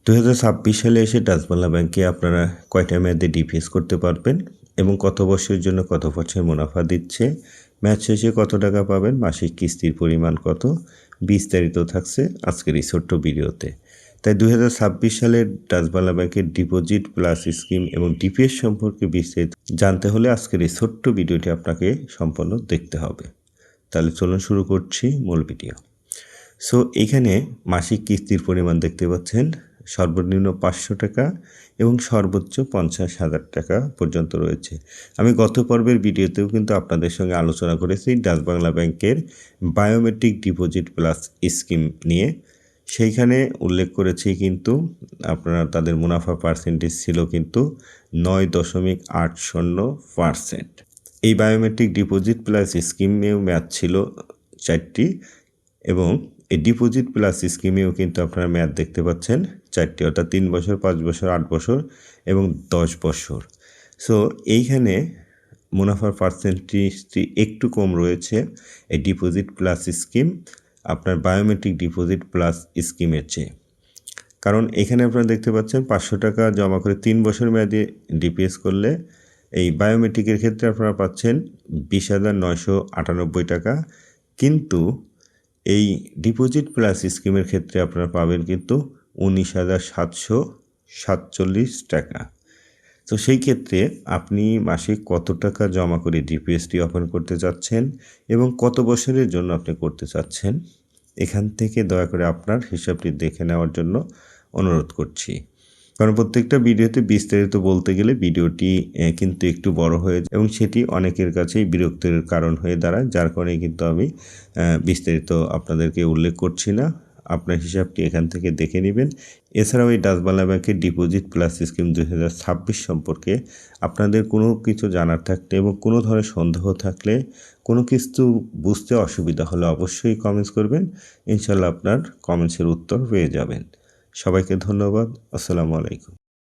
2026 সালে এসে ডাচ বাংলা ব্যাংকে আপনারা কয়টা মেয়াদে ডিপিএস করতে পারবেন এবং কত বছরের জন্য কত পার্সেন্ট মুনাফা দিচ্ছে, মেয়াদ শেষে কত টাকা পাবেন, মাসিক কিস্তির পরিমাণ কত, বিস্তারিত থাকছে আজকের এই ছোট্ট ভিডিওতে। তাই 2026 সালের ডাচ বাংলা ব্যাংকের ডিপোজিট প্লাস স্কিম এবং ডিপিএস সম্পর্কে বিস্তারিত জানতে হলে আজকের এই ছোট্ট ভিডিওটি আপনাকে সম্পূর্ণ দেখতে হবে। তাহলে চলুন শুরু করছি মূল ভিডিও। সো এখানে মাসিক কিস্তির পরিমাণ দেখতে পাচ্ছেন সর্বনিম্ন 500 টাকা এবং সর্বোচ্চ 50,000 টাকা পর্যন্ত রয়েছে। আমি গত পর্বের ভিডিওতেও কিন্তু আপনাদের সঙ্গে আলোচনা করেছি ডাচ বাংলা ব্যাংকের বায়োমেট্রিক ডিপোজিট প্লাস স্কিম নিয়ে। সেইখানে উল্লেখ করেছি কিন্তু আপনারা তাদের মুনাফা পার্সেন্টেজ ছিল কিন্তু 9.80%। এই বায়োমেট্রিক ডিপোজিট প্লাস স্কিমেও মেয়াদ ছিল 4টি এবং এই ডিপোজিট প্লাস স্কিমেও কিন্তু আপনারা মেয়াদ দেখতে পাচ্ছেন 4টি, অর্থাৎ 3 বছর, 5 বছর, 8 বছর এবং 10 বছর। সো এইখানে মুনাফার পার্সেন্টেজটি একটু কম রয়েছে এই ডিপোজিট প্লাস স্কিম আপনার বায়োমেট্রিক ডিপোজিট প্লাস স্কিমের চেয়ে। কারণ এখানে আপনারা দেখতে পাচ্ছেন 500 টাকা জমা করে 3 বছর মেয়াদে ডিপিএস করলে এই বায়োমেট্রিকের ক্ষেত্রে আপনারা পাচ্ছেন 20,998 টাকা, কিন্তু এই ডিপোজিট প্লাস স্কিমের ক্ষেত্রে আপনারা পাবেন কিন্তু 19,747 টাকা। তো সেই ক্ষেত্রে আপনি মাসে কত টাকা জমা করে ডিপিএসটি ওপেন করতে চাচ্ছেন এবং কত বছরের জন্য আপনি করতে চাচ্ছেন, এখান থেকে দয়া করে আপনার হিসাবটি দেখে নেওয়ার জন্য অনুরোধ করছি। কারণ প্রত্যেকটা ভিডিওতে বিস্তারিত বলতে গেলে ভিডিওটি কিন্তু একটু বড় হয়ে যায় এবং সেটি অনেকের কাছেই বিরক্তির কারণ হয়ে দাঁড়ায়, যার কারণে কিন্তু আমি বিস্তারিত আপনাদেরকে উল্লেখ করছি না। আপনার হিসাবটি এখান থেকে দেখে নেবেন। এছাড়াও এই ডাচ বাংলা ব্যাংকের ডিপোজিট প্লাস স্কিম 2026 সম্পর্কে আপনাদের কোনো কিছু জানার থাকলে এবং কোনো ধরনের সন্দেহ থাকলে, কোনো কিছু বুঝতে অসুবিধা হলে অবশ্যই কমেন্টস করবেন। ইনশাল্লাহ আপনার কমেন্টসের উত্তর পেয়ে যাবেন। সবাইকে ধন্যবাদ। আসসালামু আলাইকুম।